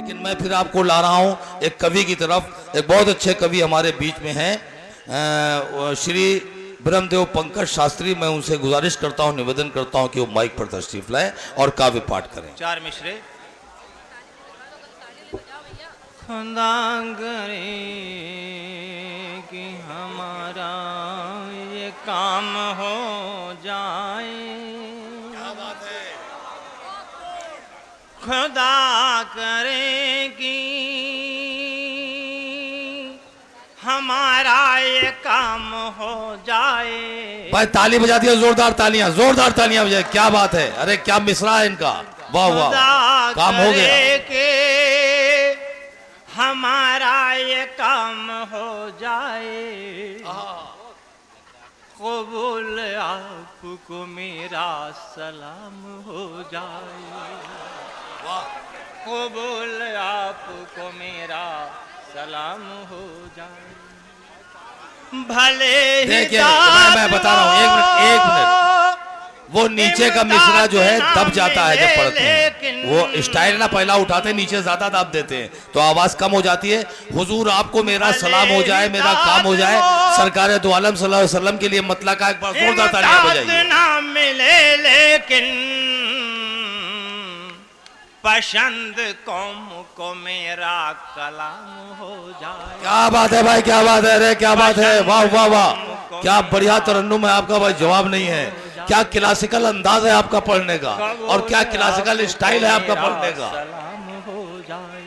लेकिन मैं फिर आपको ला रहा हूं एक कवि की तरफ। एक बहुत अच्छे कवि हमारे बीच में हैं, श्री ब्रह्मदेव पंकज शास्त्री। मैं उनसे गुजारिश करता हूं, निवेदन करता हूं कि वो माइक पर तशरीफ लाएं और काव्य पाठ करें। चार मिसरे। खुदा करे कि हमारा ये काम हो जाए, क्या बात है। खुदा करे कि हमारा ये काम हो जाए। भाई ताली बजा दिया, जोरदार तालियां, जोरदार तालियां बजाए। क्या बात है, अरे क्या मिसरा है इनका, वाह वाह, काम हो गया। के हमारा ये काम हो जाए, कबूल आपको मेरा सलाम हो जाए, कबूल आपको मेरा सलाम हो जाए। भले देखिए मैं बता रहा हूँ, एक मिनट। वो नीचे का मिसरा जो है दब जाता है जब पढ़ते हैं, वो स्टाइल ना पहला उठाते हैं, नीचे ज्यादा दाब देते हैं तो आवाज कम हो जाती है। हुजूर आपको मेरा सलाम हो जाए, मेरा काम हो जाए, सरकार दो आलम सल्लल्लाहु अलैहि वसल्लम के लिए मतला का एक बार जोरदार तालियां बजाइए। ना मिले लेकिन पसंद कौम को मेरा कलाम हो जाए। क्या बात है भाई, क्या बात है, अरे क्या बात है, वाह वाह वाह, क्या बढ़िया तरन्नुम है आपका भाई, जवाब नहीं है। क्या क्लासिकल अंदाज है आपका पढ़ने का, और क्या क्लासिकल स्टाइल है आपका पढ़ने का। सलाम हो जाए।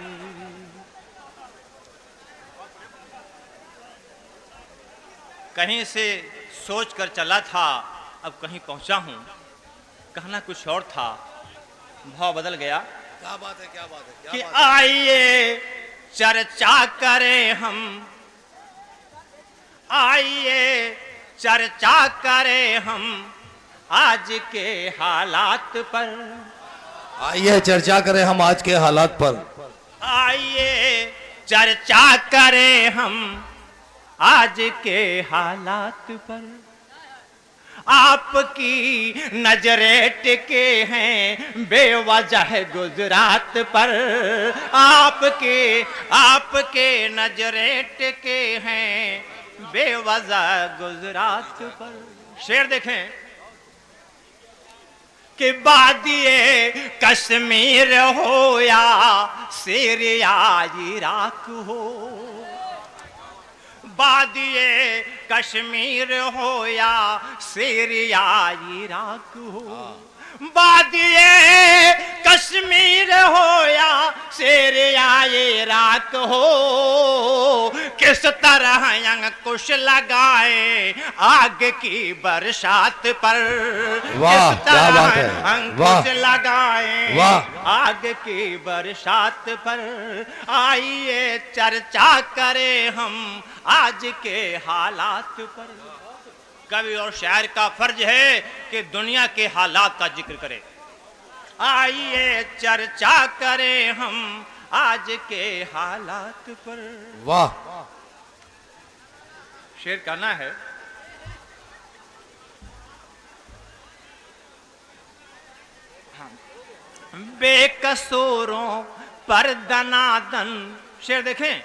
कहीं से सोच कर चला था, अब कहीं पहुंचा हूं, कहना कुछ और था, भाव बदल गया। क्या बात है, क्या बात है, कि आइए चर्चा करें हम, आइए चर्चा करें हम आज के हालात पर, आइए चर्चा करें हम आज के हालात पर, आइए चर्चा करें हम आज के हालात पर। आपकी नजरें टिके हैं बेवजह गुजरात पर, आपके नजरें टिके हैं बेवजह गुजरात पर। शेर देखें कि वादिए कश्मीर हो या सीरिया इराक हो, वादिए कश्मीर हो या सीरिया इराक हो, वादिए कश्मीर हो या सीरिया इराक हो, किस तरह अंकुश लगाए आग की बरसात पर, वाह किस क्या बात तरह है, अंकुश लगाए वाह। आग की बरसात पर। आइए चर्चा करें हम आज के हालात पर। कवि और शायर का फर्ज है कि दुनिया के हालात का जिक्र करें। आइए चर्चा करें हम आज के हालात पर। वाह। शेर कहना है, बेकसूरों पर दनादन। शेर देखें,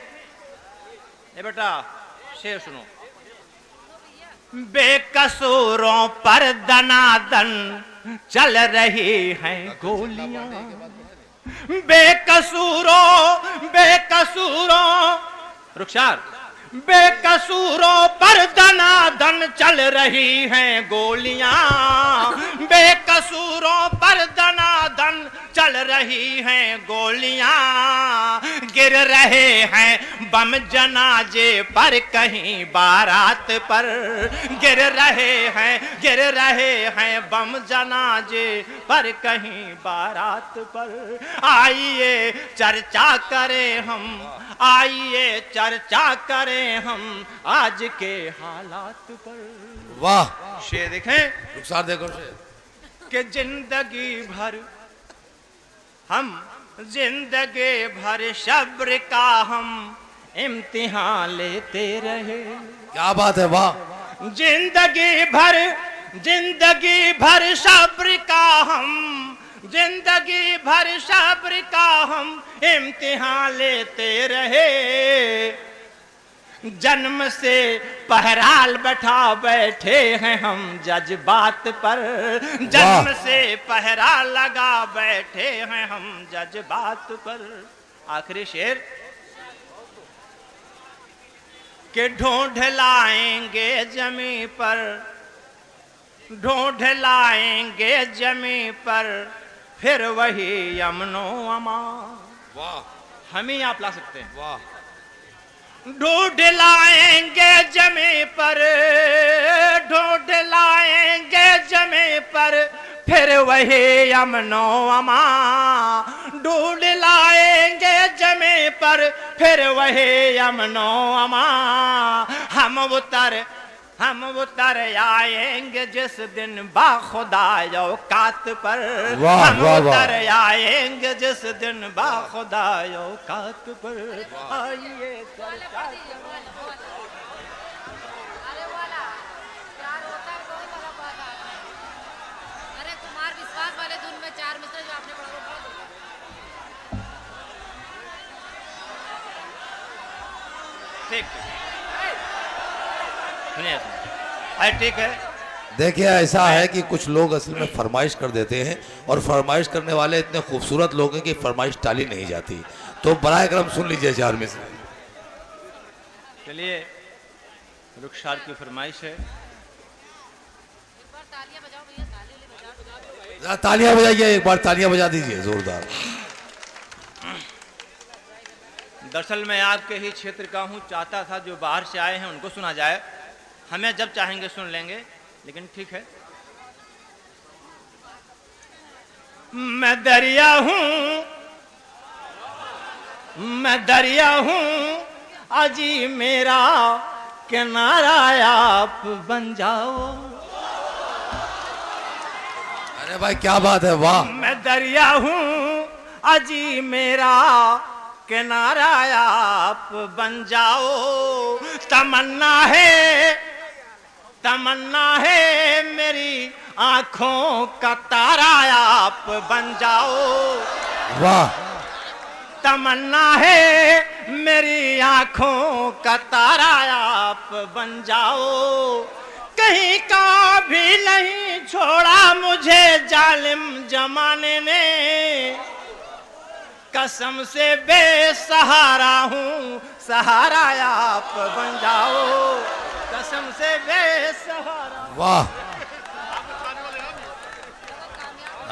ए बेटा शेर सुनो। बेकसूरों पर दनादन चल रही हैं गोलियां, बेकसूरों रुखसार, बेकसूरों पर दनादन चल रही हैं गोलियां, बेकसूरों पर दनादन चल रही हैं गोलियां, गिर रहे हैं बम जनाजे पर कहीं बारात पर, गिर रहे हैं बम जनाजे पर कहीं बारात पर। आइए चर्चा करें हम, आइए चर्चा करें हम आज के हालात पर। वाह। शेर देखें, रुखसार देखो शेर। कि जिंदगी भर सब्र का हम इम्तिहान लेते रहे। क्या बात है, वाह। जिंदगी भर सब्र का हम जिंदगी भर सब्र का हम इम्तिहान लेते रहे, जन्म से पहराल बैठा बैठे हैं हम जज्बात पर, जन्म से पहरा लगा बैठे हैं हम जज्बात पर। आखिरी शेर के ढूंढ लाएंगे जमी पर, ढूंढ लाएंगे जमी पर फिर वही अमनो अमान। वाह, हम ही आप ला सकते हैं। वाह। ढूंढ लाएंगे जमी पर, ढूंढ लाएंगे जमी पर फिर वही अमनो अमान। ढूंढ लाएंगे जमी पर फिर वही अमनो अमान। हम उतर आएंगे जिस दिन बाखुदा औकात पर, हम उतर आएंगे जिस दिन बाखुदा औकात पर। आइए चर्चा अरे वाला प्यार होता है कोई वाला बात आ रहा है। अरे कुमार विश्वास वाले धुन में 4 मिसरे जो आपने पढ़ा वो बहुत होगा। ठीक सुनिए, अरे ठीक है। देखिए ऐसा है कि कुछ लोग असल में फरमाइश कर देते हैं और फरमाइश करने वाले इतने खूबसूरत लोग हैं कि फरमाइश टाली नहीं जाती। तो बराए करम सुन लीजिए 4 में से। चलिए रुखसार की फरमाइश है। एक बार तालियां बजाओ भैया, तालियां बजाओ। तालियां बजाइए, एक बार तालियां बजा दीजिए जोरदार। दरअसल मैं आपके ही क्षेत्र का हूँ, चाहता था जो बाहर से आए हैं उनको सुना जाए। हमें जब चाहेंगे सुन लेंगे, लेकिन ठीक है। मैं दरिया हूँ, मैं दरिया हूँ, अजी मेरा किनारा आप बन जाओ। अरे भाई क्या बात है, वाह। मैं दरिया हूँ, अजी मेरा किनारा आप बन जाओ। तमन्ना है मेरी आंखों का तारा आप बन जाओ। वाह। तमन्ना है मेरी आंखों का तारा आप बन जाओ। कहीं का भी नहीं छोड़ा मुझे जालिम जमाने ने, कसम से बेसहारा हूँ, सहारा आप बन जाओ। कसम से बेसहारा। वाह।